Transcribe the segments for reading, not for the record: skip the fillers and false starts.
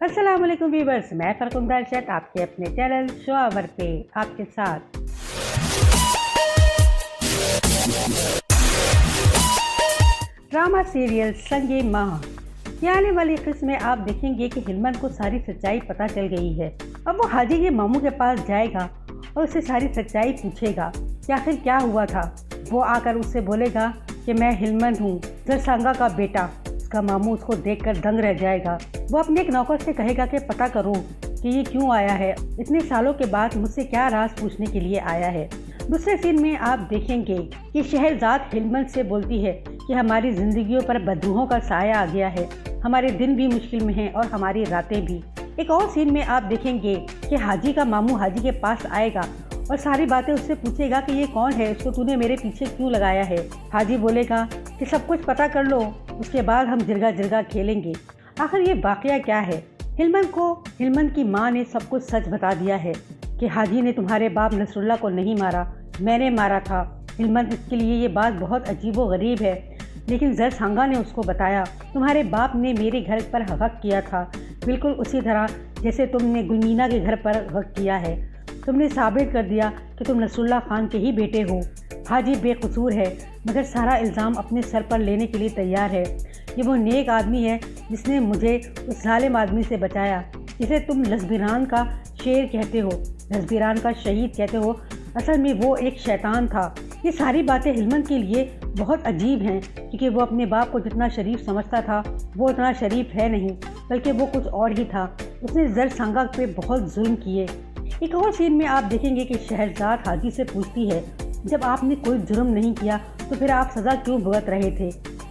अस्सलाम वालेकुम व्यूअर्स, मैं फरकुंदा अर्शद आपके अपने चैनल शो आवर पे आपके साथ। ड्रामा सीरियल संगे माह ये आने वाली किस्म में आप देखेंगे कि हिलमन को सारी सच्चाई पता चल गई है। अब वो हाजी के मामू के पास जाएगा और उससे सारी सच्चाई पूछेगा कि आखिर क्या हुआ था। वो आकर उससे बोलेगा कि मैं हिलमन हूँ, जरसांगा का बेटा। उसका मामू उसको देखकर दंग रह जाएगा। वो अपने एक नौकर से कहेगा कि पता करो कि ये क्यों आया है, इतने सालों के बाद मुझसे क्या राज पूछने के लिए आया है। दूसरे सीन में आप देखेंगे कि शहरजाद हिलमन से बोलती है कि हमारी ज़िंदगियों पर बदरूहों का साया आ गया है, हमारे दिन भी मुश्किल में हैं और हमारी रातें भी। एक और सीन में आप देखेंगे कि हाजी का मामू हाजी के पास आएगा और सारी बातें उससे पूछेगा कि ये कौन है, इसको तूने मेरे पीछे क्यों लगाया है। हाजी बोलेगा कि सब कुछ पता कर लो, उसके बाद हम जिरगा जिरगा खेलेंगे। आखिर ये वाकया क्या है। हिलमन की माँ ने सब कुछ सच बता दिया है कि हाजी ने तुम्हारे बाप नसरुल्लाह को नहीं मारा, मैंने मारा था। हिलमन इसके लिए ये बात बहुत अजीबो गरीब है, लेकिन जरसांगा ने उसको बताया तुम्हारे बाप ने मेरे घर पर हक किया था, बिल्कुल उसी तरह जैसे तुमने गुलमीना के घर पर हक किया है। तुमने साबित कर दिया कि तुम नसरुल्लाह खान के ही बेटे हो। हाजी बेकसूर है, मगर सारा इल्ज़ाम अपने सर पर लेने के लिए तैयार है। ये वो नेक आदमी है जिसने मुझे उस जालिम आदमी से बचाया, जिसे तुम लसबीरान का शेर कहते हो, लसबीरान का शहीद कहते हो। असल में वो एक शैतान था। ये सारी बातें हिलमन के लिए बहुत अजीब हैं, क्योंकि वो अपने बाप को जितना शरीफ समझता था वो उतना शरीफ है नहीं, बल्कि वो कुछ और ही था। उसने जरसांगा पे बहुत जुल्म किए। एक और सीन में आप देखेंगे कि शहरजाद हाजी से पूछती है जब आपने कोई जुर्म नहीं किया तो फिर आप सज़ा क्यों भुगत रहे थे।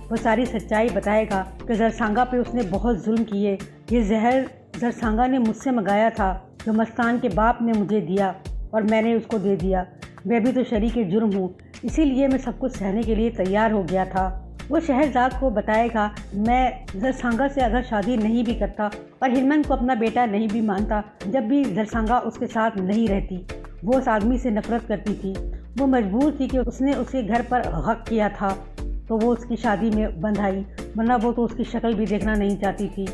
वो सारी सच्चाई बताएगा कि जरसांगा पे उसने बहुत जुल्म किए। ये जहर जरसांगा ने मुझसे मंगाया था, जो मस्तान के बाप ने मुझे दिया और मैंने उसको दे दिया। मैं भी तो शरीक जुर्म हूँ, इसीलिए मैं सब कुछ सहने के लिए तैयार हो गया था। वो शहरजाद को बताएगा मैं जरसांगा से अगर शादी नहीं भी करता और हिलमन को अपना बेटा नहीं भी मानता, जब भी जरसांगा उसके साथ नहीं रहती, वो उस आदमी से नफरत करती थी। वो मजबूर थी कि उसने उसे घर पर हक किया था तो वो उसकी शादी में बंधाई, वरना वो तो उसकी शक्ल भी देखना नहीं चाहती थी।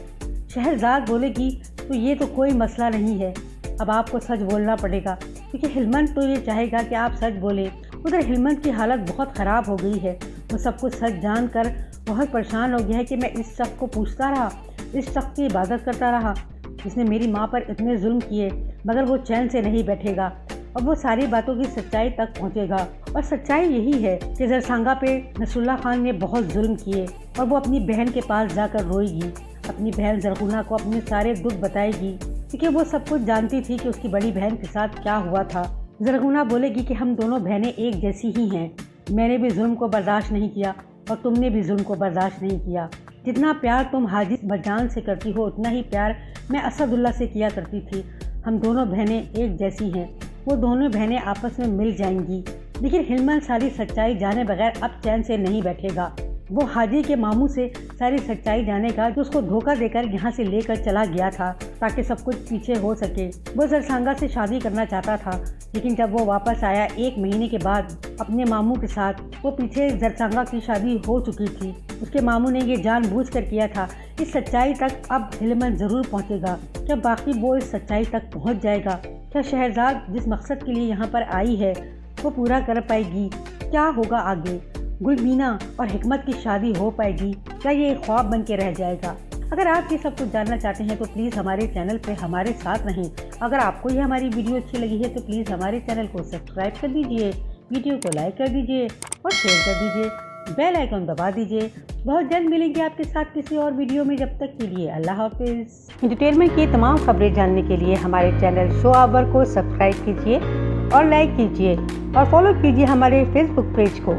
शहरजाद बोलेगी तो ये तो कोई मसला नहीं है, अब आपको सच बोलना पड़ेगा, क्योंकि हिलमन तो ये चाहेगा कि आप सच बोलें। उधर हिलमन की हालत बहुत ख़राब हो गई है। वो सब कुछ सच जानकर बहुत परेशान हो गया है कि मैं इस शख्स को पूछता रहा, इस शख्स की इबादत करता रहा जिसने मेरी माँ पर इतने जुल्म किए, मगर वो चैन से नहीं बैठेगा। अब वो सारी बातों की सच्चाई तक पहुँचेगा और सच्चाई यही है कि जरसांगा पे नसरुल्लाह खान ने बहुत जुल्म किए और वो अपनी बहन के पास जाकर रोएगी, अपनी बहन जरगुना को अपने सारे दुख बताएगी, क्योंकि वो सब कुछ जानती थी कि उसकी बड़ी बहन के साथ क्या हुआ था। जरगुना बोलेगी कि हम दोनों बहनें एक जैसी ही हैं, मैंने भी जुल्म को बर्दाश्त नहीं किया और तुमने भी जुल्म को बर्दाश्त नहीं किया। जितना प्यार तुम हाजी बजान से करती हो उतना ही प्यार मैं असदुल्ला से किया करती थी। हम दोनों बहनें एक जैसी हैं, वो दोनों बहनें आपस में मिल जाएंगी। लेकिन हिलमन सारी सच्चाई जाने बगैर अब चैन से नहीं बैठेगा। वो हाजी के मामू से सारी सच्चाई जानेगा, जो उसको धोखा देकर यहाँ से लेकर चला गया था ताकि सब कुछ पीछे हो सके। वो जरसांगा से शादी करना चाहता था, लेकिन जब वो वापस आया 1 महीने के बाद अपने मामू के साथ, वो पीछे जरसांगा की शादी हो चुकी थी। उसके मामू ने ये जानबूझकर किया था। इस सच्चाई तक अब हिलमन ज़रूर पहुँचेगा। क्या बाकी वो इस सच्चाई तक पहुँच जाएगा? क्या शहरजाद जिस मकसद के लिए यहाँ पर आई है वो पूरा कर पाएगी? क्या होगा आगे? गुलमीना और हिकमत की शादी हो पाएगी? क्या ये एक ख्वाब बन के रह जाएगा? अगर आप ये सब कुछ जानना चाहते हैं तो प्लीज़ हमारे चैनल पे हमारे साथ रहें। अगर आपको ये हमारी वीडियो अच्छी लगी है तो प्लीज़ हमारे चैनल को सब्सक्राइब कर दीजिए, वीडियो को लाइक कर दीजिए और शेयर कर दीजिए, बेल आइकन दबा दीजिए। बहुत जल्द मिलेंगे आपके साथ किसी और वीडियो में। जब तक के लिए अल्लाह हाफिज़। एंटरटेनमेंट की तमाम खबरें जानने के लिए हमारे चैनल शो आवर को सब्सक्राइब कीजिए और लाइक कीजिए और फॉलो कीजिए हमारे फेसबुक पेज को।